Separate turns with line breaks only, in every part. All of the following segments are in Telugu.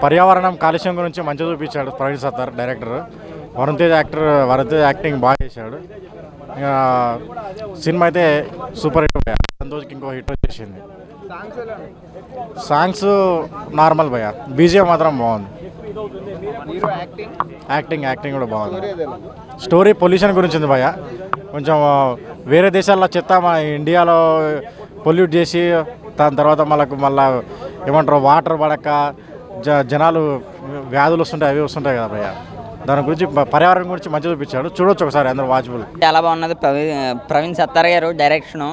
పర్యావరణం కాలుష్యం గురించి మంచిగా చూపించాడు ప్రవీణ్ సత్తార్ డైరెక్టర్. వరుణ్ తేజ్ యాక్టింగ్ బాగా చేశాడు. సినిమా అయితే సూపర్ హిట్ భయ్యా. సంతోష్కి ఇంకో హిట్ వచ్చేసింది. సాంగ్స్ నార్మల్ భయ్యా, బీజిఎం మాత్రం బాగుంది. యాక్టింగ్ కూడా బాగుంది. స్టోరీ పొల్యూషన్ గురించి ఉంది భయ్యా. కొంచెం వేరే దేశాల్లో చెత్త మన ఇండియాలో పొల్యూట్ చేసి దాని తర్వాత మళ్ళీ ఏమంటారు వాటర్ పడక జనాలు వ్యాధులు వస్తుంటాయి, అవి వస్తుంటాయి కదా భయ్యా. దాని గురించి పర్యావరణం గురించి మంచిగా చూపించాడు. చూడొచ్చు ఒకసారి అందరూ వాచబుల్.
చాలా బాగున్నది. ప్రవీణ్ సత్తార్ గారు డైరెక్షను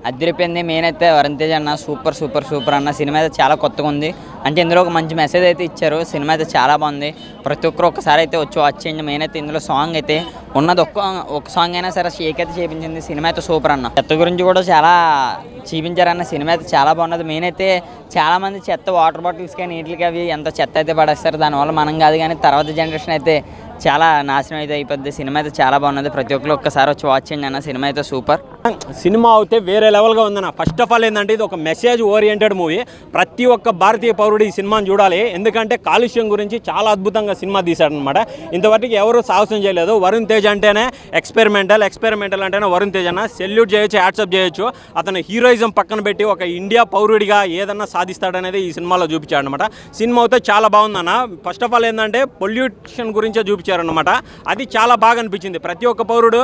అదిరిపోయింది. మెయిన్ అయితే వరుణ్ తేజ్ అన్న సూపర్ అన్న. సినిమా అయితే చాలా కొత్తగా ఉంది. అంటే ఇందులో ఒక మంచి మెసేజ్ అయితే ఇచ్చారు. సినిమా అయితే చాలా బాగుంది. ప్రతి ఒక్కరు ఒక్కసారి అయితే వచ్చి వాచ్ చేయండి. మెయిన్ అయితే ఇందులో సాంగ్ అయితే ఉన్నది ఒక సాంగ్ అయినా సరే షేక్ అయితే చేయించింది. సినిమా అయితే సూపర్ అన్న. చెత్త గురించి కూడా చాలా చూపించారన్న. సినిమా అయితే చాలా బాగున్నది. మెయిన్ అయితే చాలామంది చెత్త వాటర్ బాటిల్స్ కానీ నీటికి అవి ఎంత చెత్త అయితే పడేస్తారు. దానివల్ల మనం కాదు కానీ తర్వాత జనరేషన్ అయితే చాలా నాశనం అయితే అయిపోద్ది. సినిమా అయితే చాలా బాగున్నది. ప్రతి ఒక్కరు ఒక్కసారి వచ్చి వాచ్ చేయండి అన్న. సినిమా అయితే సూపర్.
సినిమా అయితే వేరే లెవెల్గా ఉందన్న. ఫస్ట్ ఆఫ్ ఆల్ ఏంటంటే ఇది ఒక మెసేజ్ ఓరియంటెడ్ మూవీ. ప్రతి ఒక్క భారతీయ పౌరుడు ఈ సినిమాని చూడాలి. ఎందుకంటే కాలుష్యం గురించి చాలా అద్భుతంగా సినిమా తీశాడనమాట. ఇంతవరకు ఎవరు సాహసం చేయలేదు. వరుణ్ తేజ్ అంటేనే ఎక్స్పెరిమెంటల్ అంటేనే వరుణ్ తేజ్ అన్న. సెల్యూట్ చేయొచ్చు, యాడ్సప్ చేయొచ్చు. అతను హీరోయిజం పక్కన పెట్టి ఒక ఇండియా పౌరుడిగా ఏదన్నా సాధిస్తాడనేది ఈ సినిమాలో చూపించాడు అనమాట. సినిమా అయితే చాలా బాగుందన్న. ఫస్ట్ ఆఫ్ ఆల్ ఏంటంటే పొల్యూషన్ గురించే చూపించారనమాట. అది చాలా బాగా అనిపించింది. ప్రతి ఒక్క పౌరుడు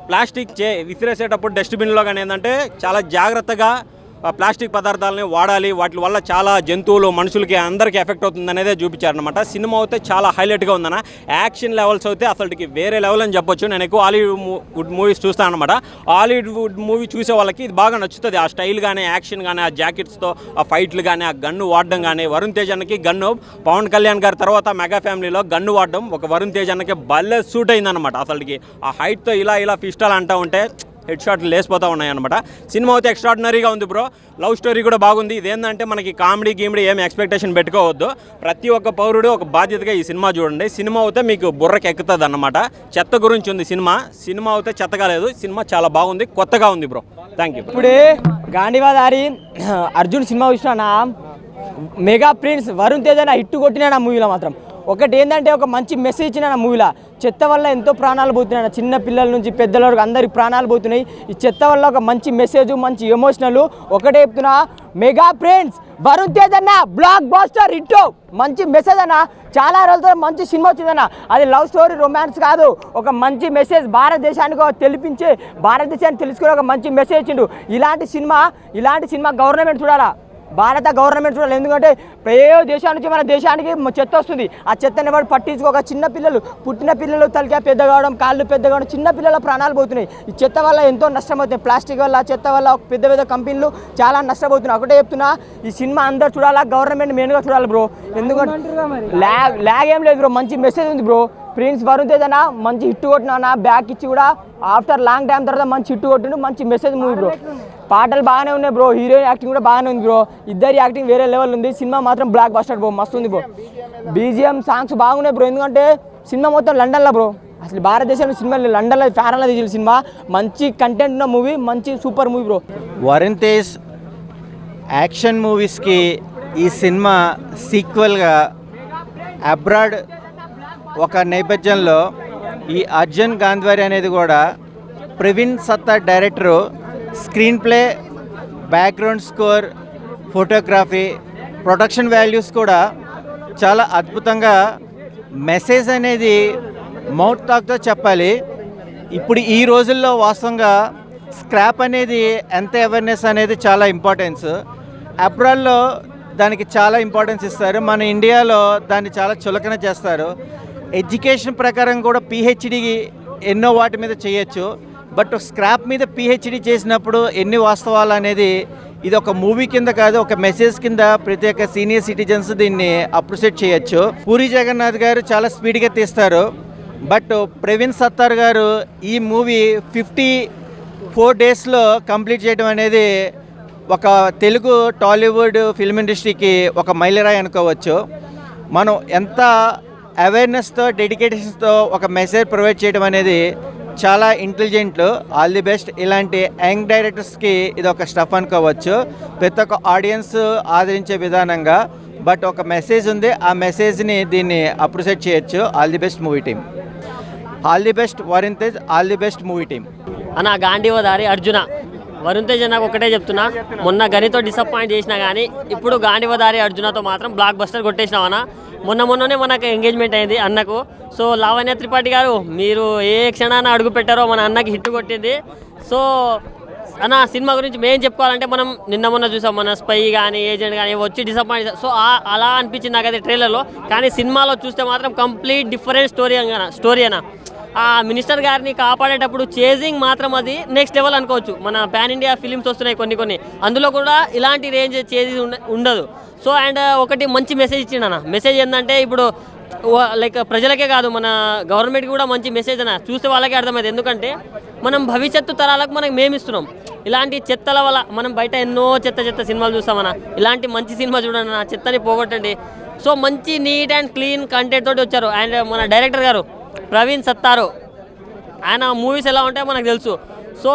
ప్లాస్టిక్ విసిరేసేటప్పుడు డస్ట్బిన్లో కానీ ఏంటంటే చాలా జాగ్రత్తగా ప్లాస్టిక్ పదార్థాలని వాడాలి. వాటి వల్ల చాలా జంతువులు మనుషులకి అందరికీ ఎఫెక్ట్ అవుతుంది అనేది చూపించారనమాట. సినిమా అయితే చాలా హైలైట్గా ఉందన్న. యాక్షన్ లెవెల్స్ అయితే అసలుకి వేరే లెవెల్ అని చెప్పొచ్చు. నేను ఎక్కువ హాలీవుడ్ మూవీస్ చూస్తాను అనమాట. హాలీవుడ్ మూవీ చూసే వాళ్ళకి ఇది బాగా నచ్చుతుంది. ఆ స్టైల్ కానీ, యాక్షన్ కానీ, ఆ జాకెట్స్తో ఆ ఫైట్లు కానీ, ఆ గన్ను వాడడం కానీ. వరుణ్ తేజ్ అన్నకి గన్ను పవన్ కళ్యాణ్ గారి తర్వాత మెగా ఫ్యామిలీలో గన్ను వాడడం ఒక వరుణ్ తేజ్ అన్నకి భలే సూట్ అయిందనమాట. అసలుకి ఆ హైట్తో ఇలా పిస్టల్ అంటూ ఉంటే హెడ్ షాట్లు లేసిపోతూ ఉన్నాయన్నమాట. సినిమా అయితే ఎక్స్ట్రాడినరీగా ఉంది బ్రో. లవ్ స్టోరీ కూడా బాగుంది. ఇదేంటంటే మనకి కామెడీ ఏమి ఎక్స్పెక్టేషన్ పెట్టుకోవద్దు. ప్రతి ఒక్క పౌరుడు ఒక బాధ్యతగా ఈ సినిమా చూడండి. సినిమా అయితే మీకు బుర్రకి ఎక్కుతుంది అన్నమాట. చెత్త గురించి ఉంది సినిమా అయితే చెత్తగా లేదు. సినిమా చాలా బాగుంది, కొత్తగా ఉంది బ్రో. Thank you.
ఇప్పుడే గాంధీవాదారి అర్జున్ సినిమా చూసినా మెగా ప్రిన్స్ వరుణ్ తేజ్ అయినా హిట్ కొట్టినా మూవీలో మాత్రం. ఒకటి ఏంటంటే ఒక మంచి మెసేజ్ ఇచ్చిన మూవీలో. చెత్త వల్ల ఎంతో ప్రాణాలు పోతున్నాయి. చిన్న పిల్లల నుంచి పెద్దల వరకు అందరికి ప్రాణాలు పోతున్నాయి. ఈ చెత్త వల్ల ఒక మంచి మెసేజ్, మంచి ఎమోషనల్. ఒకటే చెప్తున్నా, మెగా ఫ్రెండ్స్ వరుణ్ తేజ్ అన్న బ్లాక్ బాస్టర్ హిట్. మంచి మెసేజ్ అన్న. చాలా రోజులతో మంచి సినిమా వచ్చిందన్న. అది లవ్ స్టోరీ, రొమాన్స్ కాదు. ఒక మంచి మెసేజ్ భారతదేశానికి తెలిపించే, భారతదేశాన్ని తెలుసుకునే ఒక మంచి మెసేజ్ ఇచ్చిండు. ఇలాంటి సినిమా గవర్నమెంట్ చూడాలా. భారత గవర్నమెంట్ చూడాలి. ఎందుకంటే ఏ దేశం నుంచి మన దేశానికి చెత్త వస్తుంది. ఆ చెత్తని ఎవరు పట్టించుకోక పుట్టిన పిల్లలు తలకాయ పెద్ద కావడం, కాళ్ళు పెద్ద కావడం, చిన్న పిల్లల ప్రాణాలు పోతున్నాయి. ఈ చెత్త వల్ల ఎంతో నష్టమవుతుంది. ప్లాస్టిక్ వల్ల, చెత్త వల్ల పెద్ద కంపెనీలు చాలా నష్టపోతున్నాయి. ఒకటే చెప్తున్నా, ఈ సినిమా అందరు చూడాలా. గవర్నమెంట్ మెయిన్గా చూడాలి బ్రో. ఎందుకంటే ల్యాగ్ ఏం లేదు బ్రో. మంచి మెసేజ్ ఉంది బ్రో. ప్రిన్స్ వరుణ్ తేజ్ అన్న మంచి హిట్ కొట్టినా. బ్యాక్ ఇచ్చి కూడా ఆఫ్టర్ లాంగ్ టైం తర్వాత మంచి హిట్ కొట్టిండు. మంచి మెసేజ్ మూవీ బ్రో. పాటలు బాగానే ఉన్నాయి బ్రో. హీరోయిన్ యాక్టింగ్ కూడా బాగానే ఉంది బ్రో. ఇద్దరి యాక్టింగ్ వేరే లెవెల్ ఉంది. సినిమా మాత్రం బ్లాక్ బస్టర్ బ్రో. మస్తు ఉంది బ్రో. బీజిఎం సాంగ్స్ బాగున్నాయి బ్రో. ఎందుకంటే సినిమా మొత్తం లండన్లో బ్రో. అసలు భారతదేశంలో సినిమా లండన్లో ఫారెన్లో తీసిన సినిమా. మంచి కంటెంట్ ఉన్న మూవీ, మంచి super movie bro.
Varun Tej action మూవీస్కి ఈ సినిమా సీక్వెల్గా అబ్రాడ్ ఒక నేపథ్యంలో ఈ అర్జున్ గాంధీవారి అనేది కూడా Praveen Sattar director screen play, background score, photography, production values కూడా చాలా అద్భుతంగా మెసేజ్ అనేది మౌత్ టాక్తో చెప్పాలి. ఇప్పుడు ఈ రోజుల్లో వాస్తవంగా స్క్రాప్ అనేది ఎంత అవేర్నెస్ అనేది చాలా ఇంపార్టెన్స్. అబ్రాడ్లో దానికి చాలా ఇంపార్టెన్స్ ఇస్తారు. మన ఇండియాలో దాన్ని చాలా చులకన చేస్తారు. ఎడ్యుకేషన్ ప్రకారం కూడా పిహెచ్డి ఎన్నో వాటి మీద చేయొచ్చు. బట్ స్క్రాప్ మీద పిహెచ్డి చేసినప్పుడు ఎన్ని వాస్తవాలు అనేది ఇది ఒక మూవీ కింద కాదు, ఒక మెసేజ్ కింద ప్రతి ఒక్క సీనియర్ సిటిజన్స్ దీన్ని అప్రిషియేట్ చేయొచ్చు. పూరి జగన్నాథ్ గారు చాలా స్పీడ్గా తీస్తారు. బట్ ప్రవీణ్ సత్తార్ గారు ఈ మూవీ 54 డేస్లో కంప్లీట్ చేయడం అనేది ఒక తెలుగు టాలీవుడ్ ఫిల్మ్ ఇండస్ట్రీకి ఒక మైలురాయి అనుకోవచ్చు. మనం ఎంత అవేర్నెస్తో, డెడికేషన్స్తో ఒక మెసేజ్ ప్రొవైడ్ చేయడం అనేది చాలా ఇంటెలిజెంట్. All the best. ఇలాంటి యంగ్ డైరెక్టర్స్కి ఇది ఒక స్టఫ్ అనుకోవచ్చు. ప్రతి ఒక్క ఆడియన్స్ ఆదరించే విధానంగా బట్ ఒక మెసేజ్ ఉంది, ఆ మెసేజ్ని దీన్ని అప్రిషియేట్ చేయొచ్చు. All the best movie team, all the best Varun Tej, all the best movie team.
అన్న గాంధీవదారి అర్జున వరుణ్ తేజ్ నాకు ఒకటే చెప్తున్నా, మొన్న గనితో డిసప్పాయింట్ చేసినా కానీ ఇప్పుడు గాంధీవదారి అర్జునతో మాత్రం బ్లాక్ బస్టర్ కొట్టేసినాం అన్న. మొన్ననే మనకు ఎంగేజ్మెంట్ అయింది అన్నకు. సో లావణ్య త్రిపాఠి గారు మీరు ఏ క్షణాన అడుగు పెట్టారో మన అన్నకి హిట్ కొట్టింది. సో అన్న సినిమా గురించి మేము చెప్పుకోవాలంటే మనం మొన్న చూసాం, మన స్పై కానీ ఏజెంట్ కానీ వచ్చి డిసప్పాయింట్. సో అలా అనిపించింది నాకైతే ట్రైలర్లో. కానీ సినిమాలో చూస్తే మాత్రం కంప్లీట్ డిఫరెంట్ స్టోరీ అన్న. ఆ మినిస్టర్ గారిని కాపాడేటప్పుడు చేజింగ్ మాత్రం అది నెక్స్ట్ లెవెల్ అనుకోవచ్చు. మన పాన్ ఇండియా ఫిలిమ్స్ వస్తున్నాయి కొన్ని, అందులో కూడా ఇలాంటి రేంజ్ చేజింగ్ ఉండదు. సో అండ్ ఒకటి మంచి మెసేజ్ ఇచ్చిండన్న. మెసేజ్ ఏంటంటే ఇప్పుడు లైక్ ప్రజలకే కాదు మన గవర్నమెంట్కి కూడా మంచి మెసేజ్ అన్న. చూస్తే వాళ్ళకే అర్థమైంది. ఎందుకంటే మనం భవిష్యత్తు తరాలకు మేము ఇస్తున్నాం. ఇలాంటి చెత్తల వల్ల మనం బయట ఎన్నో చెత్త సినిమాలు చూస్తామన్న. ఇలాంటి మంచి సినిమా చూడండి అన్న, చెత్తని పోగొట్టండి. సో మంచి నీట్ అండ్ క్లీన్ కంటెంట్ తోటి వచ్చారు. అండ్ మన డైరెక్టర్ గారు ప్రవీణ్ సత్తారు, ఆయన మూవీస్ ఎలా ఉంటాయో మనకు తెలుసు. సో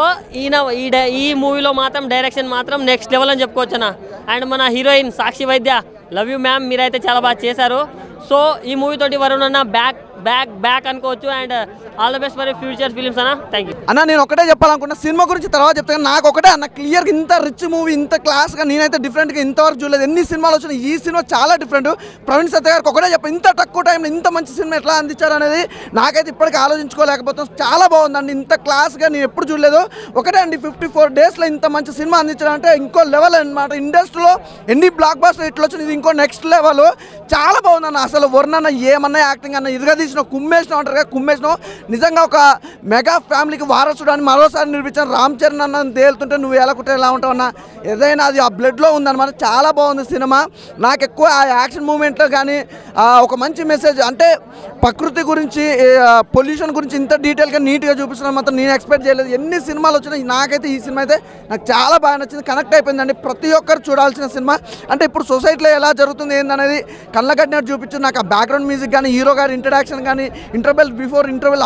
ఈ మూవీలో మాత్రం డైరెక్షన్ మాత్రం నెక్స్ట్ లెవెల్ అని చెప్పుకోవచ్చు అన్న. అండ్ మన హీరోయిన్ సాక్షి వైద్య, లవ్ యూ మ్యామ్, మీరైతే చాలా బాగా చేశారు. సో ఈ మూవీ తోటి వరుణ్ అన్న బ్యాక్ అనుకోవచ్చు. And all the best for future films అన్న. థ్యాంక్ యూ
అన్న. నేను ఒకటే చెప్పాలనుకున్నా, సినిమా గురించి తర్వాత చెప్తాను. నాకు ఒకటే అన్న, క్లియర్గా ఇంత రిచ్ మూవీ, ఇంత క్లాస్గా నేనైతే డిఫరెంట్గా ఇంతవరకు చూడలేదు. ఎన్ని సినిమాలు వచ్చినాయి, ఈ సినిమా చాలా డిఫరెంట్. ప్రవీణ్ సత్య గారికి ఒకటే చెప్పాను, ఇంత తక్కువ టైంలో ఇంత మంచి సినిమా ఎట్లా అందించారు అనేది నాకైతే ఇప్పటికీ ఆలోచించుకోలేకపోతాం. చాలా బాగుందండి, ఇంత క్లాస్గా నేను ఎప్పుడు చూడలేదు. ఒకటే అండి, 54 డేస్లో ఇంత మంచి సినిమా అందించడం అంటే ఇంకో లెవెల్ అనమాట. ఇండస్ట్రీలో ఎన్ని బ్లాక్ బాస్టర్ ఇట్లా వచ్చింది, ఇది ఇంకో నెక్స్ట్ లెవెల్. చాలా బాగుందన్న. అసలు వరుణ్ అన్న ఏమన్నా యాక్టింగ్ అన్న ఇదిగా తీసిన కుమ్మేసిన అంటారు కదా, కుమ్మేసిన నిజంగా ఒక మెగా ఫ్యామిలీకి వారసుడు అని మరోసారి నిరూపించాను. రామ్ చరణ్ అన్న తేలుతుంటే నువ్వు ఎలా కుట్టే ఎలా ఉంటావు అన్న, ఏదైనా అది ఆ బ్లడ్లో ఉందన్నమాట. చాలా బాగుంది సినిమా. నాకు ఎక్కువ ఆ యాక్షన్ మూమెంట్లో కానీ ఒక మంచి మెసేజ్ అంటే ప్రకృతి గురించి, పొల్యూషన్ గురించి ఇంత డీటెయిల్గా నీట్గా చూపిస్తున్నాను మాత్రం నేను ఎక్స్పెక్ట్ చేయలేదు. ఎన్ని సినిమాలు వచ్చినాయి, నాకైతే ఈ సినిమా అయితే నాకు చాలా బాగా నచ్చింది. కనెక్ట్ అయిపోయిందండి. ప్రతి ఒక్కరు చూడాల్సిన సినిమా. అంటే ఇప్పుడు సొసైటీలో ఎలా జరుగుతుంది ఏందనేది కళ్ళ కట్టినట్టు చూపించింది. నాకు ఆ బ్యాక్గ్రౌండ్ మ్యూజిక్ కానీ, హీరో గారి ఇంట్రడక్షన్ కానీ, ఇంటర్వెల్ బిఫోర్, ఇంటర్వెల్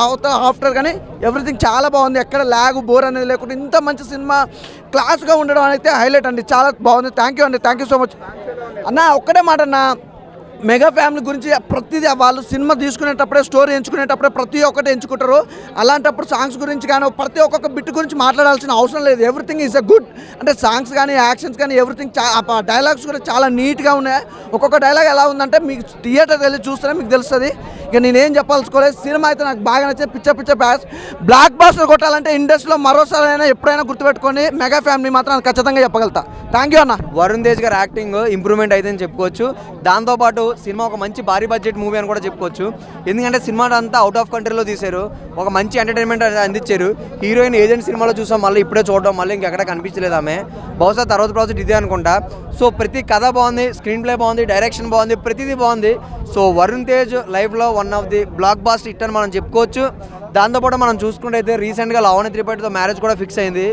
ఆఫ్టర్ కానీ ఎవ్రీథింగ్ చాలా బాగుంది. ఎక్కడ ల్యాగ్ బోర్ అనేది లేకుండా ఇంత మంచి సినిమా క్లాస్గా ఉండడం అయితే హైలైట్ అండి. చాలా బాగుంది. థ్యాంక్ యూ అండి, థ్యాంక్ యూ సో మచ్ అన్న. ఒక్కటే మాట అన్న, మెగా ఫ్యామిలీ గురించి ప్రతిదీ వాళ్ళు సినిమా తీసుకునేటప్పుడే, స్టోరీ ఎంచుకునేటప్పుడే ప్రతి ఒక్కటి ఎంచుకుంటారు. అలాంటప్పుడు సాంగ్స్ గురించి కానీ ప్రతి ఒక్కొక్క బిట్ గురించి మాట్లాడాల్సిన అవసరం లేదు. Everything is a good. అంటే సాంగ్స్ కానీ, యాక్షన్స్ కానీ ఎవ్రీథింగ్, డైలాగ్స్ కూడా చాలా నీట్గా ఉన్నాయి. ఒక్కొక్క డైలాగ్ ఎలా ఉందంటే మీకు థియేటర్ వెళ్ళి చూస్తేనే మీకు తెలుస్తుంది. ఇక నేనేం చెప్పాల్సుకోలేదు. సినిమా అయితే నాకు బాగా నచ్చింది. పిచ్చ బ్లాక్ బాస్టర్ కొట్టాలంటే ఇండస్ట్రీలో మరోసారి అయినా ఎప్పుడైనా గుర్తుపెట్టుకొని మెగా ఫ్యామిలీ మాత్రం ఖచ్చితంగా చెప్పగలుగుతా. థ్యాంక్ యూ అన్న.
వరుణ్ తేజ్ గారు యాక్టింగ్ ఇంప్రూవ్మెంట్ అయితే చెప్పుకోవచ్చు. దాంతోపాటు సినిమా ఒక మంచి భారీ బడ్జెట్ మూవీ అని కూడా చెప్పుకోవచ్చు. ఎందుకంటే సినిమా అంతా అవుట్ ఆఫ్ కంట్రీలో తీశారు. ఒక మంచి ఎంటర్టైన్మెంట్ అందించారు. హీరోయిన్ ఏజెంట్ సినిమాలో చూసాం, మళ్ళీ ఇప్పుడే చూడడం, మళ్ళీ ఇంకెక్కడ కనిపించలేదు ఆమె. బహుశా తర్వాత ప్రాజెక్ట్ ఇదే అనుకుంటా. సో ప్రతి కథ బాగుంది, స్క్రీన్ ప్లే బాగుంది, డైరెక్షన్ బాగుంది, ప్రతిదీ బాగుంది. సో వరుణ్ తేజ్ లైఫ్లో one of the blockbuster hit అని మనం చెప్పుకోవచ్చు. దాంతోపాటు మనం చూసుకుంటే అయితే రీసెంట్గా లావణ్య త్రిపాఠితో మ్యారేజ్ కూడా ఫిక్స్ అయింది.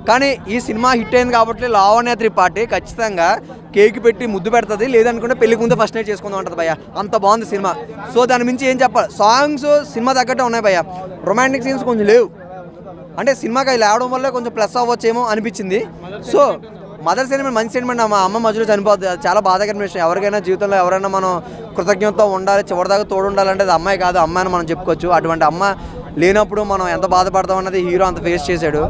కానీ ఈ సినిమా హిట్ అయింది కాబట్టి లావణ్య త్రిపాఠి ఖచ్చితంగా కేక్ పెట్టి ముద్దు పెడుతుంది, లేదనుకుంటే పెళ్లికి ముందు ఫస్ట్ నైట్ చేసుకుందాం ఉంటుంది భయ్య. అంత బాగుంది సినిమా. సో దాని మించి ఏం చెప్పాలి, సాంగ్స్ సినిమా తగ్గట్టే ఉన్నాయి భయ్య. రొమాంటిక్ సీన్స్ కొంచెం లేవు. అంటే సినిమాకి అవి లేవడం వల్ల కొంచెం ప్లస్ అవ్వచ్చేమో అనిపించింది. సో మదర్ సెంటిమెంట్ మంచి సెంటిమెంట్. మా అమ్మ మధ్యలో చనిపోతుంది, అది చాలా బాధాకరమైన విషయం. ఎవరికైనా జీవితంలో ఎవరైనా మనం కృతజ్ఞతతో ఉండాలి, చివరిదాకా తోడు ఉండాలంటే అది అమ్మాయి కాదు, అమ్మాయిని మనం చెప్పుకోవచ్చు. అటువంటి అమ్మ లేనప్పుడు మనం ఎంత బాధపడతాం అన్నది హీరో అంత ఫేస్ చేశాడు.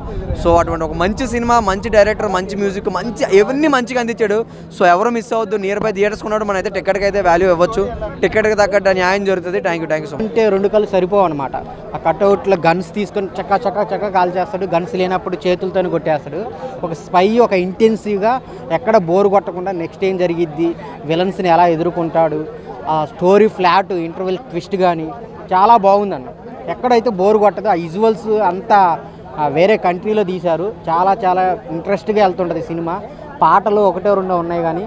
సో అటువంటి ఒక మంచి సినిమా, మంచి డైరెక్టర్, మంచి మ్యూజిక్, మంచి ఇవన్నీ మంచిగా అందించాడు. సో ఎవరు మిస్ అవ్వద్దు. నియర్ బై థియేటర్స్ కొన్నాడు మనైతే టికెట్కి అయితే వాల్యూ ఇవ్వచ్చు. టికెట్కి తగ్గట్టు న్యాయం జరుగుతుంది. Thank you so much.
అంటే రెండు కళ్ళు సరిపోవు అనమాట. ఆ కట్అవుట్లో గన్స్ తీసుకొని చక్క కాల్ చేస్తాడు. గన్స్ లేనప్పుడు చేతులతో కొట్టేస్తాడు. ఒక స్పై, ఒక ఇంటెన్సివ్గా ఎక్కడ బోర్ కొట్టకుండా నెక్స్ట్ ఏం జరిగిద్ది, విలన్స్ని ఎలా ఎదుర్కొంటాడు, ఆ స్టోరీ ఫ్లాట్, ఇంటర్వెల్ ట్విస్ట్ కానీ చాలా బాగుందన్న. ఎక్కడైతే బోర్ కొట్టదో ఆ విజువల్స్ అంతా వేరే కంట్రీలో తీశారు. చాలా ఇంట్రెస్ట్గా వెళ్తుంటుంది సినిమా. పాటలు ఒకటో రెండో ఉన్నాయి కానీ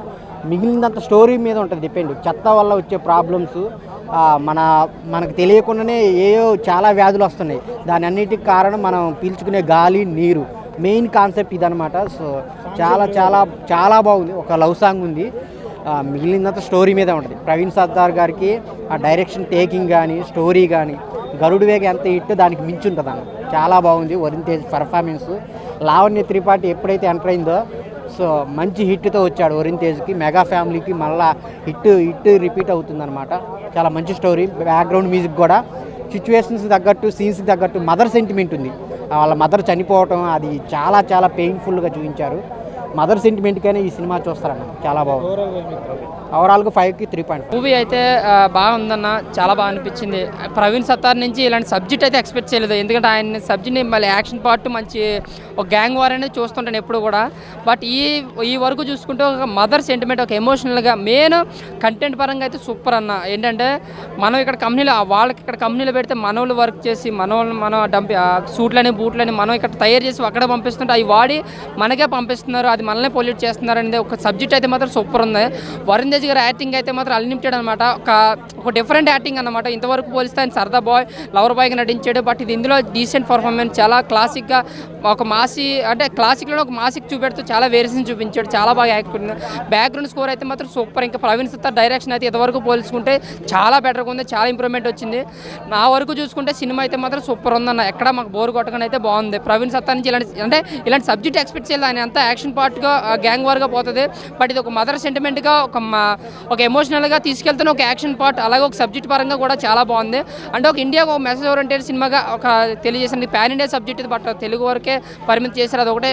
మిగిలినంత స్టోరీ మీద ఉంటుంది డిపెండ్. చెత్త వల్ల వచ్చే ప్రాబ్లమ్స్, మనకు తెలియకుండానే ఏవో చాలా వ్యాధులు వస్తున్నాయి. దాని అన్నిటికి కారణం మనం పీల్చుకునే గాలి, నీరు. మెయిన్ కాన్సెప్ట్ ఇదనమాట. సో చాలా బాగుంది. ఒక లవ్ సాంగ్ ఉంది. మిగిలినంత స్టోరీ మీద ఉంటుంది. ప్రవీణ్ సత్తార్ గారికి ఆ డైరెక్షన్, టేకింగ్ కానీ, స్టోరీ కానీ, గరుడు వేగ ఎంత హిట్ దానికి మించి ఉంటుంది అన్న. చాలా బాగుంది వరుణ్ తేజ్ పర్ఫార్మెన్స్. లావణ్య త్రిపాఠి ఎప్పుడైతే ఎంటర్ అయిందో సో మంచి హిట్తో వచ్చాడు వరుణ్ తేజ్కి. మెగా ఫ్యామిలీకి మళ్ళీ హిట్ రిపీట్ అవుతుందన్నమాట. చాలా మంచి స్టోరీ. బ్యాక్గ్రౌండ్ మ్యూజిక్ కూడా సిచ్యువేషన్స్ తగ్గట్టు, సీన్స్కి తగ్గట్టు మదర్ సెంటిమెంట్ ఉంది. వాళ్ళ మదర్ చనిపోవటం అది చాలా చాలా పెయిన్ఫుల్గా చూపించారు. మదర్ సెంటిమెంట్కైనా ఈ సినిమా చూస్తారన్న, చాలా బాగుంది. ఓవరాల్గా 5కి 3.5.
మూవీ అయితే బాగుందన్న, చాలా బాగా అనిపించింది. ప్రవీణ్ సత్తార్ నుంచి ఇలాంటి సబ్జెక్ట్ అయితే ఎక్స్పెక్ట్ చేయలేదు. ఎందుకంటే ఆయన సబ్జెక్ట్ని మళ్ళీ యాక్షన్ పార్ట్ మంచి ఒక గ్యాంగ్ వార్ అనేది చూస్తుంటాను ఎప్పుడు కూడా. బట్ ఈ వరకు చూసుకుంటే ఒక మదర్ సెంటిమెంట్, ఒక ఎమోషనల్గా మెయిన్ కంటెంట్ పరంగా అయితే సూపర్ అన్న. ఏంటంటే మనం ఇక్కడ కంపెనీలో వాళ్ళకి ఇక్కడ కంపెనీలో పెడితే మనోళ్ళు వర్క్ చేసి మనం సూట్లని బూట్లని మనం ఇక్కడ తయారు చేసి అక్కడే పంపిస్తుంటే అవి వాడి మనకే పంపిస్తున్నారు, అది మనల్ని పొల్యూట్ చేస్తున్నారు అనేది ఒక సబ్జెక్ట్ అయితే మాత్రం సూపర్ ఉంది. వరుణ్ తేజ్ గారి యాక్టింగ్ అయితే మాత్రం అన్లిమిటెడ్ అనమాట. ఒక డిఫరెంట్ యాక్టింగ్ అనమాట. ఇంతవరకు పోలిస్తే ఆయన సరదా బాయ్, లవర్ బాయ్గా నటించాడు. బట్ ఇది ఇందులో డీసెంట్ పర్ఫార్మెన్స్, చాలా క్లాసిక్గా ఒక మాసి అంటే క్లాసిక్లో ఒక మాసిక్ చూపెడుతూ చాలా వేరియేషన్ చూపించాడు. చాలా బాగా యాక్ట్. బ్యాక్గ్రౌండ్ స్కోర్ అయితే మాత్రం సూపర్. ఇంకా ప్రవీణ్ సత్తార్ డైరెక్షన్ అయితే ఇంతవరకు పోల్చుకుంటే చాలా బెటర్గా ఉంది, చాలా ఇంప్రూవ్మెంట్ వచ్చింది. నా వరకు చూసుకుంటే సినిమా అయితే మాత్రం సూపర్ ఉందన్న. ఎక్కడ మాకు బోర్ కొట్టగానే అయితే బాగుంది. ప్రవీణ్ సత్తార్ నుంచి ఇలాంటి సబ్జెక్ట్ ఎక్స్పెక్ట్ చేయాలి. ఆయన అంతా యాక్షన్ పార్ట్గా గ్యాంగ్ వార్గా పోతుంది. బట్ ఇది ఒక మదర్ సెంటిమెంట్గా ఒక ఎమోషనల్గా తీసుకెళ్తున్న ఒక యాక్షన్ పార్ట్, అలాగే ఒక సబ్జెక్ట్ పరంగా కూడా చాలా బాగుంది. అంటే ఒక ఇండియాకు ఒక మెసేజ్ ఓరియంటెడ్ సినిమాగా ఒక తెలియజేసింది. ప్యాన్ ఇండియా సబ్జెక్ట్ ఇది, బట్ తెలుగు వరకే పరిమితి చేశారు. అది ఒకటే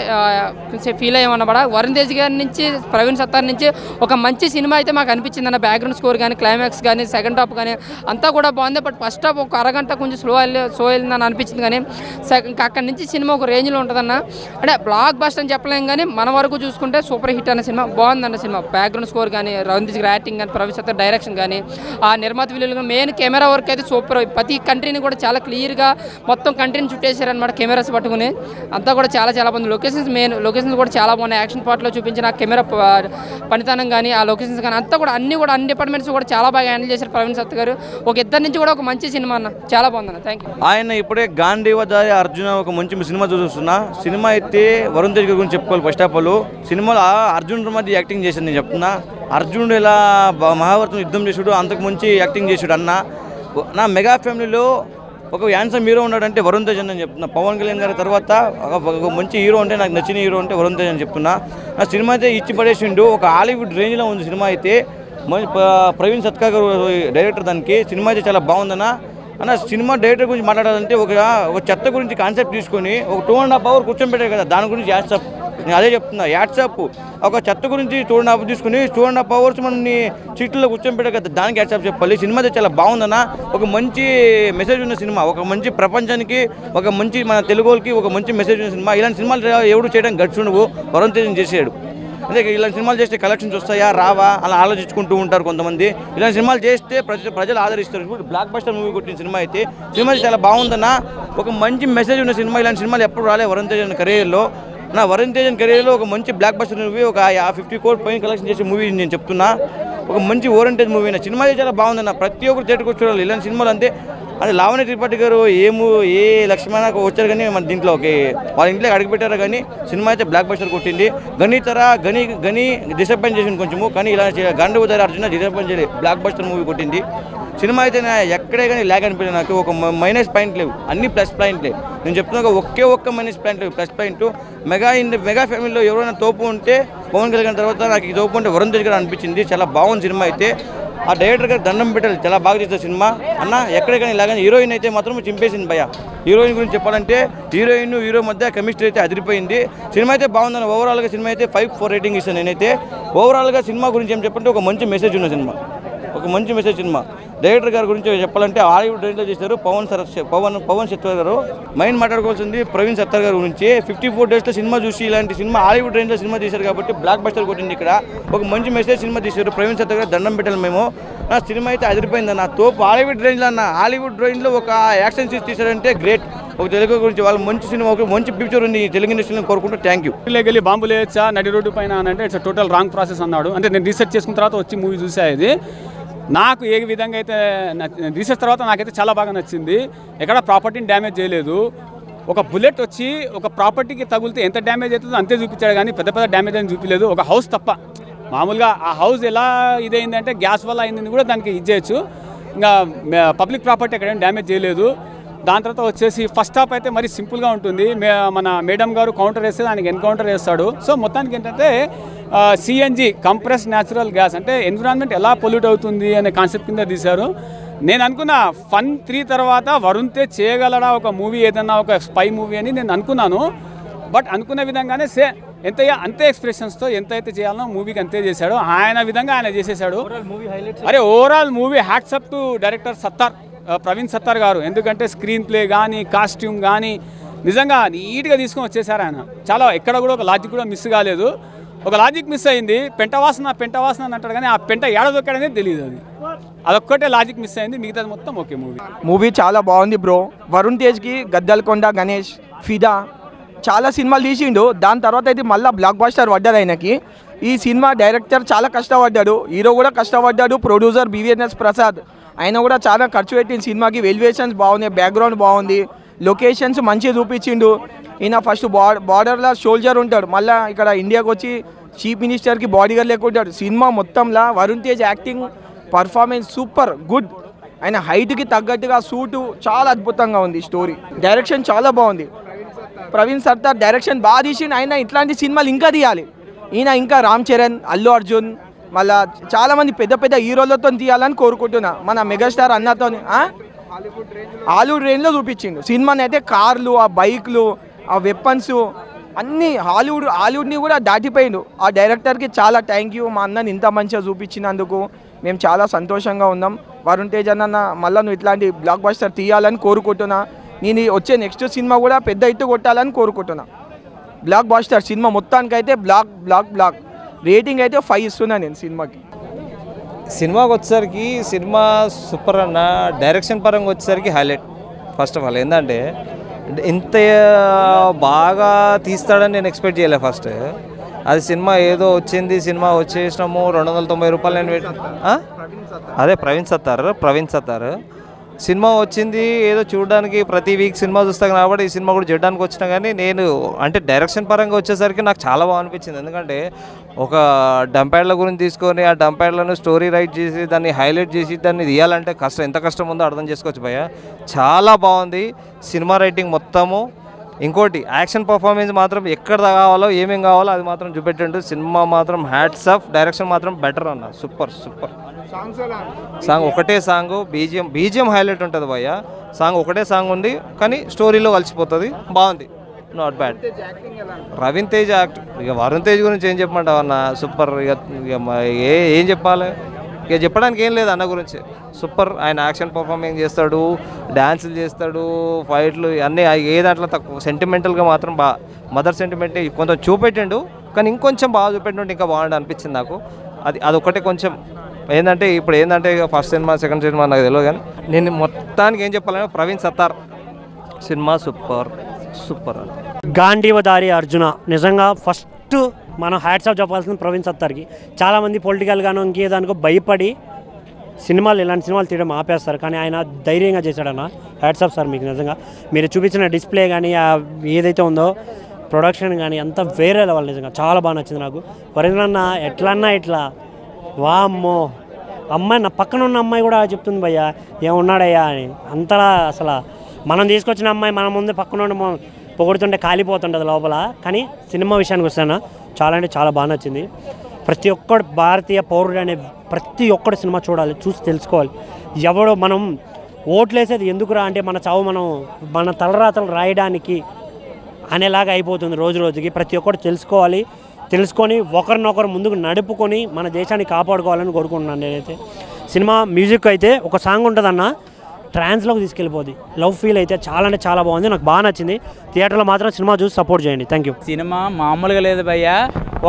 ఫీల్ అయ్యామన్నమాట. వరుణ్ తేజ్ గారి నుంచి, ప్రవీణ్ సత్తార్ నుంచి ఒక మంచి సినిమా అయితే మాకు అనిపించింది అన్న. బ్యాక్గ్రౌండ్ స్కోర్ కానీ, క్లైమాక్స్ కానీ, సెకండ్ హాఫ్ కానీ అంతా కూడా బాగుంది. బట్ ఫస్ట్ హాఫ్ ఒక అరగంట కొంచెం స్లో వెళ్ళిందని అనిపించింది. కానీ అక్కడి నుంచి సినిమా ఒక రేంజ్లో ఉంటుందన్న. అంటే బ్లాక్ బస్టర్ అని చెప్పలేం, కానీ మన వరకు చూసుకుంటే సూపర్ హిట్ అన్న సినిమా. బాగుందన్న సినిమా. బ్యాక్గ్రౌండ్ స్కోర్ కానీ, వరుణ్ తేజ్ యాక్టింగ్ కానీ, ప్రవీణ్ సత్తార్ డైరెక్షన్ కానీ, ఆ నిర్మాత విలువలు కానీ, మెయిన్ కెమెరా వర్క్ అయితే సూపర్. ప్రతి కంట్రీని కూడా చాలా క్లియర్గా మొత్తం కంట్రీని చుట్టేశారనమాట కెమెరాస్ పట్టుకుని. అంతా కూడా చాలా బాగుంది. లొకేషన్స్ కూడా చాలా బాగున్నాయి. యాక్షన్ పార్ట్లో చూపించిన కెమెరా పనితనం కానీ, ఆ లొకేషన్స్ కానీ అంతా కూడా అన్ని డిపార్ట్మెంట్స్ కూడా చాలా బాగా హ్యాండిల్ చేశారు ప్రవీణ్ సత్తార్ గారు. ఒక ఇద్దరి నుంచి కూడా ఒక మంచి సినిమా అన్న. చాలా బాగుందన్న. Thank you.
ఆయన ఇప్పుడే గాంధీవదారి అర్జున ఒక మంచి సినిమా చూస్తున్నా. సినిమా అయితే వరుణ్ తేజ్ గురించి చెప్పుకోవాలి. ఫస్ట్ ఆఫ్ ఆల్ సినిమాలో అర్జున్ మధ్య యాక్టింగ్ చేశాను. నేను చెప్తున్నా, అర్జునుడు ఎలా మహాభారతం యుద్ధం చేసాడు అంతకు మంచి యాక్టింగ్ చేసాడు అన్న. నా మెగా ఫ్యామిలీలో ఒక హ్యాండ్సమ్ హీరో ఉన్నాడంటే వరుణ్ తేజ్ అని చెప్తున్నా. పవన్ కళ్యాణ్ గారి తర్వాత ఒక మంచి హీరో అంటే నాకు నచ్చిన హీరో అంటే వరుణ్ తేజ్ అని చెప్తున్నా. నా సినిమా అయితే ఇచ్చి పడేసిండు. ఒక హాలీవుడ్ రేంజ్లో ఉంది సినిమా అయితే. ప్రవీణ్ సత్తార్ గారు డైరెక్టర్ దానికి. సినిమా అయితే చాలా బాగుందన్న. అన్న సినిమా డైరెక్టర్ గురించి మాట్లాడాలంటే ఒక చెత్త గురించి కాన్సెప్ట్ తీసుకొని ఒక 2.5 hours కూర్చొని పెట్టారు కదా, దాని గురించి యాడ్సప్. నేను అదే చెప్తున్నా, యాడ్సప్. ఒక చెత్త గురించి 2.5 తీసుకుని 2.5 hours మనల్ని సీట్లలో కూర్చొని పెట్టారు కదా, దానికి యాడ్సప్ చెప్పాలి. సినిమా అయితే చాలా బాగుందన్న. ఒక మంచి మెసేజ్ ఉన్న సినిమా, ఒక మంచి ప్రపంచానికి, ఒక మంచి మన తెలుగు వాళ్ళకి ఒక మంచి మెసేజ్ ఉన్న సినిమా. ఇలాంటి సినిమాలు ఎవరు చేయడానికి గట్స్ నువ్వు వరుణ్ తేజ్ చేసాడు. అదే ఇలాంటి సినిమాలు చేస్తే కలెక్షన్స్ వస్తాయా రావా అలా ఆలోచించుకుంటూ ఉంటారు కొంతమంది. ఇలాంటి సినిమాలు చేస్తే ప్రజలు ఆదరిస్తారు. ఇప్పుడు బ్లాక్ బస్టర్ మూవీ కొట్టిన సినిమా అయితే సినిమా చాలా బాగుందన్న. ఒక మంచి మెసేజ్ ఉన్న సినిమా. ఇలాంటి సినిమాలు ఎప్పుడు రాలే వరుణ్ తేజ్ కెరీర్లో. నా వరుణ్ తేజ్ కెరీర్లో ఒక మంచి బ్లాక్ బస్టర్ మూవీ, ఒక 50 crore పైన కలెక్షన్ చేసే మూవీ నేను చెప్తున్నా. ఒక మంచి ఓరియంటెడ్ మూవీ అయినా సినిమా సినిమా చాలా బాగుందన్న. ప్రతి ఒక్కరు థియేటర్కి చూడాలి ఇలాంటి సినిమాలు. అంతే అది లావణ్య త్రిపాఠి గారు ఏ లక్ష్మణకు వచ్చారు కానీ మన దీంట్లో వాళ్ళ ఇంట్లోకి అడుగుపెట్టారు. కానీ సినిమా అయితే బ్లాక్ బస్టర్ కొట్టింది. గని డిసప్పాయింట్ చేసింది కొంచెము, కానీ ఇలా గాంధీవదారి అర్జున డిసప్పాయింట్ చేయలేదు. బ్లాక్ బస్టర్ మూవీ కొట్టింది. సినిమా అయితే ఎక్కడే కానీ ల్యాగ్ అనిపించలేదు నాకు. ఒక మైనస్ పాయింట్ లేవు, అన్ని ప్లస్ పాయింట్లే. నేను చెప్తున్నా ఒక్క మైనస్ పాయింట్ లేవు, ప్లస్ పాయింట్. మెగా ఫ్యామిలీలో ఎవరైనా తోపు ఉంటే పవన్ కళ్యాణ్ తర్వాత నాకు ఈ తోపు ఉంటే వరుణ్ తేజ్ గారు అనిపించింది. చాలా బాగుంది సినిమా అయితే. ఆ డైరెక్టర్ గారు దండం పెట్టాలి, చాలా బాగా చేస్తారు సినిమా అన్న. ఎక్కడే కానీ ఇలాగని హీరోయిన్ అయితే మాత్రం చింపేసింది భయ. హీరోయిన్ గురించి చెప్పాలంటే హీరో మధ్య కెమిస్ట్రీ అయితే అదిరిపోయింది. సినిమా అయితే బాగుందని ఓవరాల్గా సినిమా అయితే 5-4 రేటింగ్ ఇస్తాను నేనైతే. ఓవరాల్గా సినిమా గురించి ఏం చెప్పంటే ఒక మంచి మెసేజ్ ఉన్న సినిమా, ఒక మంచి మెసేజ్ సినిమా. డైరెక్టర్ గారి గురించి చెప్పాలంటే హాలీవుడ్ రేంజ్లో చేశారు పవన్ సత్తార్ గారు. మైండ్ మాట్లాడుకోవాల్సింది ప్రవీణ్ సత్తార్ గారి గురించి. 54 daysలో సినిమా చూసి ఇలాంటి సినిమా హాలీవుడ్ రేంజ్లో సినిమా తీశారు కాబట్టి బ్లాక్ బస్టర్ కొట్టింది. ఇక్కడ ఒక మంచి మెసేజ్ సినిమా తీశారు ప్రవీణ్ సత్తార్ గారు, దండం పెట్టాలి మేము. నా సినిమా అయితే అదిరిపోయింది అన్న. తోపు హాలీవుడ్ రేంజ్లో అన్న. హాలీవుడ్ రేంజ్లో ఒక యాక్షన్ సీన్స్ తీశారంటే గ్రేట్. ఒక తెలుగు గురించి వాళ్ళు మంచి సినిమా, ఒక మంచి ఫ్యూచర్ ఉంది తెలుగు ఇండస్ట్రీలో కోరుకుంటూ. Thank you.
వెళ్ళి బాంబులు వేయచ్చా నడి రోడ్డు పైన అంటే ఇట్స్ టోటల్ రాంగ్ ప్రాసెస్ అన్నాడు. అంటే నేను రీసెర్చ్ చేసుకున్న తర్వాత వచ్చి మూవీ చూసా. ఇది నాకు ఏ విధంగా అయితే రీసెర్చ్ తర్వాత నాకైతే చాలా బాగా నచ్చింది. ఎక్కడ ప్రాపర్టీని డ్యామేజ్ చేయలేదు. ఒక బుల్లెట్ వచ్చి ఒక ప్రాపర్టీకి తగిలితే ఎంత డ్యామేజ్ అవుతుందో అంతే చూపించాడు, కానీ పెద్ద డ్యామేజ్ అని చూపించలేదు. ఒక హౌస్ తప్ప మామూలుగా ఆ హౌస్ ఎలా ఇదైందంటే గ్యాస్ వల్ల అయిందని కూడా దానికి ఇది చేయొచ్చు. ఇంకా పబ్లిక్ ప్రాపర్టీ ఎక్కడేం డ్యామేజ్ చేయలేదు. దాని తర్వాత వచ్చేసి ఫస్ట్ హాఫ్ అయితే మరి సింపుల్గా ఉంటుంది. మన మేడం గారు కౌంటర్ వేస్తే దానికి ఎన్కౌంటర్ వేస్తాడు. సో మొత్తానికి ఏంటంటే సిఎన్జి కంప్రెస్ న్యాచురల్ గ్యాస్ అంటే ఎన్విరాన్మెంట్ ఎలా పొల్యూట్ అవుతుంది అనే కాన్సెప్ట్ కింద తీశారు. నేను అనుకున్న ఫన్ 3 తర్వాత వరుణ్ తేజ్ చేయగలడా ఒక మూవీ ఏదన్నా ఒక స్పై మూవీ అని నేను అనుకున్నాను. బట్ అనుకున్న విధంగానే అంతే ఎక్స్ప్రెషన్స్తో ఎంతైతే చేయాలనో మూవీకి అంతే చేశాడు. ఆయన విధంగా ఆయన చేసేసాడు. అరే overall movie hats off to director Praveen Sattar గారు. ఎందుకంటే స్క్రీన్ ప్లే కానీ కాస్ట్యూమ్ కానీ నిజంగా నీట్గా తీసుకొని వచ్చేసారు ఆయన. చాలా ఎక్కడ కూడా ఒక లాజిక్ కూడా మిస్ కాలేదు. ఒక లాజిక్ మిస్ అయింది, పెంట వాసన అని అంటాడు కానీ ఆ పెంట ఏడదొక్కడనేది తెలియదు. అదొక్కటే లాజిక్ మిస్ అయింది, మిగతాది మొత్తం ఓకే.
మూవీ చాలా బాగుంది బ్రో. వరుణ్ తేజ్కి గద్దల్కొండ గణేష్, ఫిదా చాలా సినిమాలు తీసిండు. దాని తర్వాత అయితే మళ్ళీ బ్లాక్ బాస్టర్ పడ్డాడు ఆయనకి. ఈ సినిమా డైరెక్టర్ చాలా కష్టపడ్డాడు, హీరో కూడా కష్టపడ్డాడు, ప్రొడ్యూసర్ బివిఎన్ఎస్ ప్రసాద్ ఆయన కూడా చాలా ఖర్చు పెట్టిన సినిమాకి. ఎలివేషన్స్ బాగున్నాయి, బ్యాక్గ్రౌండ్ బాగుంది, లొకేషన్స్ మంచిగా చూపించిండు. ఈయన ఫస్ట్ బార్డర్లో సోల్జర్ ఉంటాడు, మళ్ళీ ఇక్కడ ఇండియాకి వచ్చి చీఫ్ మినిస్టర్కి బాడీగార్డ్ లేకుంటాడు. సినిమా మొత్తంలో Varun Tej acting performance super good. ఆయన హైట్కి తగ్గట్టుగా సూటు చాలా అద్భుతంగా ఉంది. స్టోరీ డైరెక్షన్ చాలా బాగుంది. ప్రవీణ్ సత్తార్ డైరెక్షన్ బాగా తీసిండు. ఆయన ఇట్లాంటి సినిమాలు ఇంకా తీయాలి. ఈయన ఇంకా రామ్ చరణ్, అల్లు అర్జున్, మళ్ళా చాలామంది పెద్ద పెద్ద హీరోలతో తీయాలని కోరుకుంటున్నా. మన మెగాస్టార్ అన్నతో హాలీవుడ్ రేంజ్లో చూపించిండు సినిమాని. అయితే కార్లు, ఆ బైక్లు, ఆ వెపన్స్ అన్నీ హాలీవుడ్ని కూడా దాటిపోయిండు. ఆ డైరెక్టర్కి చాలా థ్యాంక్ యూ. మా అన్నని ఇంత మంచిగా చూపించినందుకు మేము చాలా సంతోషంగా ఉన్నాం. వరుణ్ తేజ్ అన్న మళ్ళీ నువ్వు ఇట్లాంటి బ్లాక్ బస్టర్ తీయాలని కోరుకుంటున్నా. నేను వచ్చే నెక్స్ట్ సినిమా కూడా పెద్ద హిట్ కొట్టాలని కోరుకుంటున్నా. బ్లాక్ బస్టర్ సినిమా మొత్తానికైతే బ్లాక్ రేటింగ్ అయితే 5 ఇస్తున్నా నేను సినిమాకి.
సినిమాకి వచ్చేసరికి సినిమా సూపర్ అన్న. డైరెక్షన్ పరంగా వచ్చేసరికి హైలైట్. ఫస్ట్ ఆఫ్ ఆల్ ఏంటంటే ఇంత బాగా తీస్తాడని నేను ఎక్స్పెక్ట్ చేయలే. ఫస్ట్ అది సినిమా ఏదో వచ్చింది, సినిమా వచ్చేసినాము 290 రూపాయలు నేను అదే ప్రవీణ్ సత్తార్ సినిమా వచ్చింది ఏదో చూడడానికి. ప్రతి వీక్ సినిమా చూస్తాను కాబట్టి ఈ సినిమా కూడా చూడడానికి వచ్చినా కానీ నేను అంటే డైరెక్షన్ పరంగా వచ్చేసరికి నాకు చాలా బాగా అనిపించింది. ఎందుకంటే ఒక డంప్యాడ్ల గురించి తీసుకొని ఆ డంప్యాడ్లను స్టోరీ రైట్ చేసి దాన్ని హైలైట్ చేసి దాన్ని తీయాలంటే ఎంత కష్టం ఉందో అర్థం చేసుకోవచ్చు భయ్య. చాలా బాగుంది సినిమా రైటింగ్ మొత్తము. ఇంకోటి యాక్షన్ పర్ఫార్మెన్స్ మాత్రం ఎక్కడ కావాలో ఏమేం కావాలో అది మాత్రం చూపెట్టండు. సినిమా మాత్రం హ్యాట్స్ ఆఫ్. డైరెక్షన్ మాత్రం బెటర్ అన్న, సూపర్. సాంగ్ ఒకటే సాంగ్, బీజిఎం హైలైట్ ఉంటుంది భయ్య. సాంగ్ ఒకటే సాంగ్ ఉంది కానీ స్టోరీలో కలిసిపోతుంది, బాగుంది, not bad. Raveen Tej act ఇక వరుణ్ తేజ్ గురించి ఏం చెప్పమంటావు అన్న, సూపర్. ఇక ఏం చెప్పాలి, ఇక చెప్పడానికి ఏం లేదు అన్న గురించి. సూపర్. ఆయన యాక్షన్ పర్ఫార్మెన్స్ చేస్తాడు, డ్యాన్సులు చేస్తాడు, ఫైట్లు అన్నీ. ఏ దాంట్లో తక్కువ సెంటిమెంటల్గా మాత్రం మదర్ సెంటిమెంట్ కొంచెం చూపెట్టిండు కానీ ఇంకొంచెం బాగా చూపెట్టింటే ఇంకా బాగుండు అనిపించింది నాకు. అదొక్కటే కొంచెం ఏంటంటే ఇప్పుడు ఏంటంటే ఫస్ట్ సినిమా సెకండ్ సినిమా నాకు తెలియదు కానీ నేను మొత్తానికి ఏం చెప్పాలంటే ప్రవీణ్ సత్తార్ సినిమా సూపర్.
గాంధీవదారి అర్జున నిజంగా ఫస్ట్ మనం హ్యాట్స్ ఆఫ్ చెప్పాల్సింది ప్రవీణ్ సత్తార్కి. చాలామంది పొలిటికల్గానో ఇంకేదానికో భయపడి ఇలాంటి సినిమాలు తీయడం ఆపేస్తారు, కానీ ఆయన ధైర్యంగా చేశాడన్న. హ్యాట్స్ ఆఫ్ సార్ మీకు. నిజంగా మీరు చూపించిన డిస్ప్లే కానీ ఏదైతే ఉందో ప్రొడక్షన్ కానీ అంతా వేరే లెవెల్. నిజంగా చాలా బాగా నచ్చింది నాకు. వరేంద్రన్న ఎట్లన్నా ఇట్లా వామ్మో, అమ్మాయి నా పక్కన ఉన్న అమ్మాయి కూడా చెప్తుంది భయ్య ఏమున్నాడయ్యా అని. అంతలా అసలు మనం తీసుకొచ్చిన అమ్మాయి మన ముందే పక్కన పొగుడుతుంటే కాలిపోతుంటుంది లోపల. కానీ సినిమా విషయానికి వస్తాను చాలా అంటే చాలా బాగా నచ్చింది. ప్రతి ఒక్కడు భారతీయ పౌరుడు అనే ప్రతి ఒక్కడు సినిమా చూడాలి, చూసి తెలుసుకోవాలి. ఎవడో మనం ఓట్లేసేది ఎందుకురా అంటే మన చావు మన తలరాతలు రాయడానికి అనేలాగా అయిపోతుంది రోజు రోజుకి. ప్రతి ఒక్కరు తెలుసుకొని ఒకరినొకరు ముందుకు నడుపుకొని మన దేశాన్ని కాపాడుకోవాలని కోరుకుంటున్నాను నేనైతే. సినిమా మ్యూజిక్ అయితే ఒక సాంగ్ ఉంటుందన్న, ట్రాన్స్లోకి తీసుకెళ్ళిపోద్ది. లవ్ ఫీల్ అయితే చాలా అంటే చాలా బాగుంది, నాకు బాగా నచ్చింది. థియేటర్లో మాత్రం సినిమా చూసి సపోర్ట్ చేయండి. Thank you.
సినిమా మామూలుగా లేదు భయ్యా.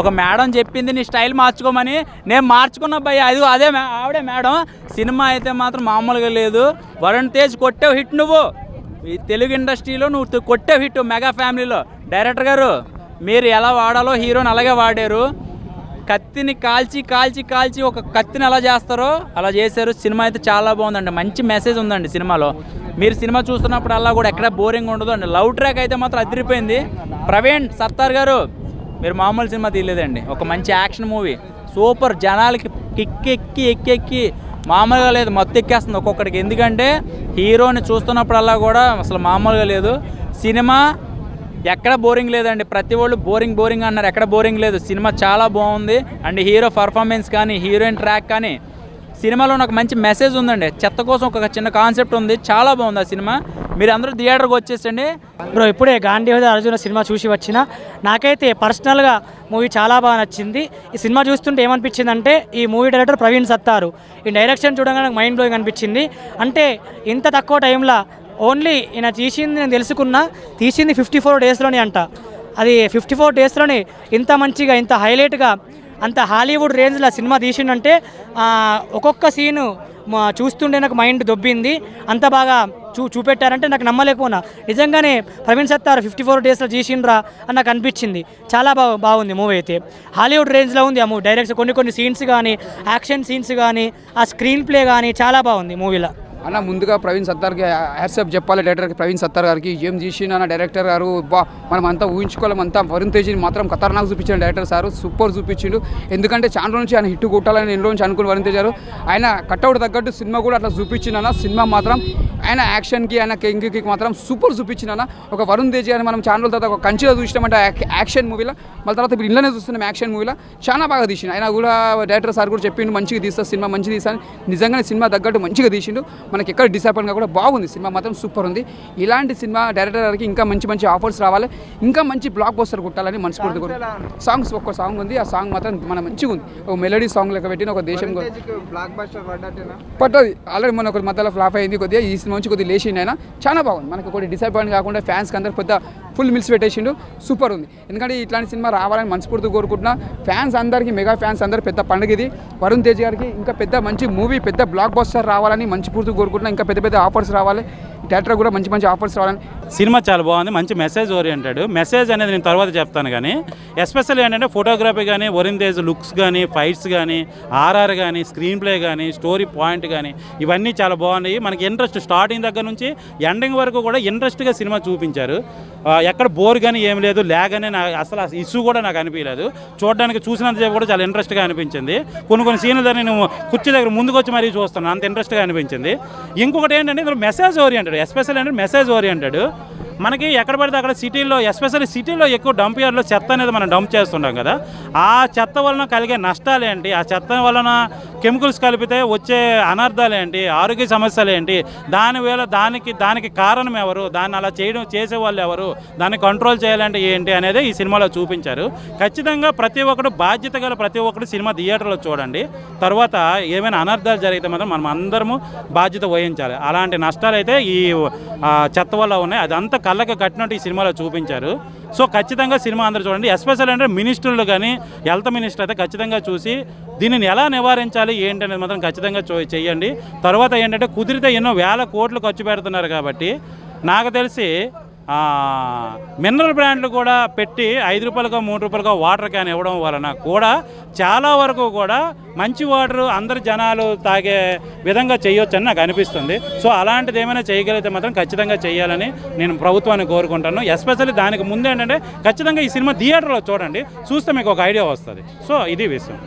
ఒక మేడం చెప్పింది నీ స్టైల్ మార్చుకోమని, నేను మార్చుకున్నా భయ్యా. అదే ఆవిడే మేడం. సినిమా అయితే మాత్రం మామూలుగా లేదు. వరుణ్ తేజ్ కొట్టావు హిట్. నువ్వు ఈ తెలుగు ఇండస్ట్రీలో నువ్వు కొట్టావు హిట్. మెగా ఫ్యామిలీలో డైరెక్టర్ గారు మీరు ఎలా వాడాలో హీరోని అలాగే వాడారు. కత్తిని కాల్చి ఒక కత్తిని ఎలా చేస్తారో అలా చేశారు. సినిమా అయితే చాలా బాగుందండి, మంచి మెసేజ్ ఉందండి సినిమాలో. మీరు సినిమా చూస్తున్నప్పుడు అలా కూడా ఎక్కడ బోరింగ్ ఉండదు అండి. లవ్ ట్రాక్ అయితే మాత్రం అదిరిపోయింది. ప్రవీణ్ సత్తార్ గారు మీరు మామూలు సినిమా తీయలేదండి, ఒక మంచి యాక్షన్ మూవీ సూపర్. జనాలకి ఎక్కి మామూలుగా లేదు, మత్తు ఎక్కేస్తుంది ఒక్కొక్కడికి. ఎందుకంటే హీరోని చూస్తున్నప్పుడల్లా కూడా అసలు మామూలుగా లేదు. సినిమా ఎక్కడ బోరింగ్ లేదండి. ప్రతి వాళ్ళు బోరింగ్ అన్నారు, ఎక్కడ బోరింగ్ లేదు. సినిమా చాలా బాగుంది. అండ్ హీరో పర్ఫార్మెన్స్ కానీ, హీరోయిన్ ట్రాక్ కానీ, సినిమాలో నాకు మంచి మెసేజ్ ఉందండి. చెత్త కోసం ఒక చిన్న కాన్సెప్ట్ ఉంది, చాలా బాగుంది ఆ సినిమా. మీరు అందరూ థియేటర్కి వచ్చేసండి.
బ్రో ఇప్పుడే గాంధీవద అర్జున సినిమా చూసి వచ్చిన నాకైతే పర్సనల్గా మూవీ చాలా బాగా నచ్చింది. ఈ సినిమా చూస్తుంటే ఏమనిపించింది అంటే ఈ మూవీ డైరెక్టర్ ప్రవీణ్ సత్తారు, ఈ డైరెక్షన్ చూడగానే నాకు మైండ్ బ్లోయింగ్ అనిపించింది. అంటే ఇంత తక్కువ టైంలో ఓన్లీ ఈయన తీసింది నేను తెలుసుకున్నా, తీసింది 54 డేస్లోనే అంట. అది 54 డేస్లోనే ఇంత మంచిగా, ఇంత హైలైట్గా, అంత హాలీవుడ్ రేంజ్లో సినిమా తీసిండంటే ఒక్కొక్క సీను చూస్తుంటే నాకు మైండ్ దొబ్బింది. అంత బాగా చూపెట్టారంటే నాకు నమ్మలేకపోయినా. నిజంగానే ప్రవీణ్ సత్తారు 54 డేస్లో తీసిండ్రా అని నాకు అనిపించింది. చాలా బాగుంది మూవీ అయితే. హాలీవుడ్ రేంజ్లో ఉంది ఆ మూవీ. డైరెక్షన్ కొన్ని సీన్స్ కానీ, యాక్షన్ సీన్స్ కానీ, ఆ స్క్రీన్ ప్లే కానీ చాలా బాగుంది మూవీలో.
అన్న ముందుగా ప్రవీణ్ సత్తార్కి హ్యాట్సాప్ చెప్పాలి. డైరెక్టర్ ప్రవీణ్ సత్తార్ గారికి ఏం చేసిన డైరెక్టర్ గారు మనం అంతా ఊహించుకోలేం. అంతా వరుణ్ తేజ్ని మాత్రం ఖతర్నాక్ చూపించిన డైరెక్టర్ సార్ సూపర్ చూపించిండు. ఎందుకంటే చాలా నుంచి ఆయన హిట్ కొట్టాలని ఎన్నో నుంచి అనుకుని వరుణ్ తేజ్ గారు ఆయన కట్అవుట్ తగ్గట్టు సినిమా కూడా అట్లా చూపించిన సినిమా మాత్రం ఆయన యాక్షన్కి, ఆయన కెంకి మాత్రం సూపర్ చూపించిన ఒక వరుణ్ తేజ్ గారిని మనం ఛానల్ తర్వాత ఒక కంచిలో చూసినామంటే యాక్షన్ మూవీలో, మళ్ళీ తర్వాత ఇప్పుడు ఇళ్ళనే చూస్తున్నాం యాక్షన్ మూవీలో. చాలా బాగా తీసిండు. ఆయన కూడా డైరెక్టర్ సార్ కూడా చెప్పిండు మంచిగా తీస్తా సినిమా, మంచిగా తీస్తాను. నిజంగానే సినిమా తగ్గట్టు మంచిగా తీసిండు. మనకి ఎక్కడ డిసప్పాయింట్గా కూడా బాగుంది. సినిమా మాత్రం సూపర్ ఉంది. ఇలాంటి సినిమా డైరెక్టర్ గారికి ఇంకా మంచి ఆఫర్స్ రావాలి, ఇంకా మంచి బ్లాక్ బస్టర్ కొట్టాలని మనస్ఫూర్తి కూడా. సాంగ్స్ ఒక్క సాంగ్ ఉంది, ఆ సాంగ్ మాత్రం మన మంచిగా ఉంది. ఒక మెలోడీ సాంగ్ లెక్క పెట్టిన ఒక దేశం పట్టది. ఆల్రెడీ మన ఒక మధ్యలో ఫ్లాప్ అయింది కొద్దిగా. ఈ సినిమా నుంచి కొద్దిగా లేచిండు ఆయన. చాలా బాగుంది. మనకు ఒకటి డిసప్పాయింట్ కాకుండా ఫ్యాన్స్కి అందరు పెద్ద ఫుల్ మిల్స్ పెట్టేసిండు. సూపర్ ఉంది. ఎందుకంటే ఇట్లాంటి సినిమా రావాలని మనస్ఫూర్తి కోరుకుంటున్నా. ఫ్యాన్స్ అందరికీ, మెగా ఫ్యాన్స్ అందరూ పెద్ద పండుగ ఇది. వరుణ్ తేజ్ గారికి ఇంకా పెద్ద మంచి మూవీ, పెద్ద బ్లాక్ బస్టర్ రావాలని మనస్ఫూర్తి కోరుకుంటున్నా. ఇంకా పెద్ద ఆఫర్స్ రావాలి. డైరెక్టర్ కూడా మంచి ఆఫర్స్ రావాలని.
సినిమా చాలా బాగుంది, మంచి మెసేజ్ ఓరియంటెడ్. మెసేజ్ అనేది నేను తర్వాత చెప్తాను, కానీ ఎస్పెషల్లీ ఏంటంటే ఫోటోగ్రఫీ కానీ, వరుణ్ తేజ్ లుక్స్ కానీ, ఫైట్స్ కానీ, ఆర్ఆర్ కానీ, స్క్రీన్ ప్లే కానీ, స్టోరీ పాయింట్ కానీ ఇవన్నీ చాలా బాగున్నాయి. మనకి ఇంట్రెస్ట్ స్టార్టింగ్ దగ్గర నుంచి ఎండింగ్ వరకు కూడా ఇంట్రెస్ట్గా సినిమా చూపించారు. ఎక్కడ బోర్ కానీ ఏం లేదు, ల్యాగ్ అని అసలు ఇష్యూ కూడా నాకు అనిపించలేదు. చూడడానికి చూసినంతసేపు కూడా చాలా ఇంట్రెస్ట్గా అనిపించింది. కొన్ని సీన్లు నేను కుర్చీ దగ్గర ముందుకు వచ్చి మరీ చూస్తున్నాను, అంత ఇంట్రెస్ట్గా అనిపించింది. ఇంకొకటి ఏంటంటే ఇందులో మెసేజ్ ఓరియంటెడ్, ఎస్పెషల్ అంటే మెసేజ్ ఓరియంటెడ్. మనకి ఎక్కడ పడితే అక్కడ సిటీల్లో, ఎస్పెషల్లీ సిటీలో ఎక్కువ డంప్ యార్డ్లో చెత్త అనేది మనం డంప్ చేస్తుంటాం కదా. ఆ చెత్త వలన కలిగే నష్టాలు ఏంటి, ఆ చెత్త వలన కెమికల్స్ కలిపితే వచ్చే అనర్థాలు ఏంటి, ఆరోగ్య సమస్యలు ఏంటి, దానికి కారణం ఎవరు, దాన్ని అలా చేసేవాళ్ళు ఎవరు, దాన్ని కంట్రోల్ చేయాలంటే ఏంటి అనేది ఈ సినిమాలో చూపించారు. ఖచ్చితంగా ప్రతి ఒక్కరు బాధ్యత గల ప్రతి ఒక్కరు సినిమా థియేటర్లో చూడండి. తర్వాత ఏమైనా అనర్థాలు జరిగితే మాత్రం మనం అందరము బాధ్యత వహించాలి. అలాంటి నష్టాలు అయితే ఈ చెత్త వల్ల ఉన్నాయి. అదంతా కళ్ళకి కట్టినట్టు ఈ సినిమాలో చూపించారు. సో ఖచ్చితంగా సినిమా అందరూ చూడండి. ఎస్పెషల్ అంటే మినిస్టర్లు కానీ, హెల్త్ మినిస్టర్ అయితే ఖచ్చితంగా చూసి దీనిని ఎలా నివారించాలి ఏంటి అనేది మాత్రం ఖచ్చితంగా చేయండి. తర్వాత ఏంటంటే కుదిరితే ఎన్నో వేల కోట్లు ఖర్చు పెడుతున్నారు కాబట్టి నాకు తెలిసి మినరల్ బ్రాండ్లు కూడా పెట్టి 5 రూపాయలకో 3 రూపాయలకో వాటర్ క్యాన్ ఇవ్వడం వలన కూడా చాలా వరకు కూడా మంచి వాటర్ అందరు జనాలు తాగే విధంగా చేయొచ్చని నాకు అనిపిస్తుంది. సో అలాంటిది ఏమైనా చేయగలిగితే మాత్రం ఖచ్చితంగా చేయాలని నేను ప్రభుత్వాన్ని కోరుకుంటాను. ఎస్పెషల్లీ దానికి ముందు ఏంటంటే ఖచ్చితంగా ఈ సినిమా థియేటర్లో చూడండి, చూస్తే మీకు ఒక ఐడియా వస్తుంది. సో ఇది విషయం.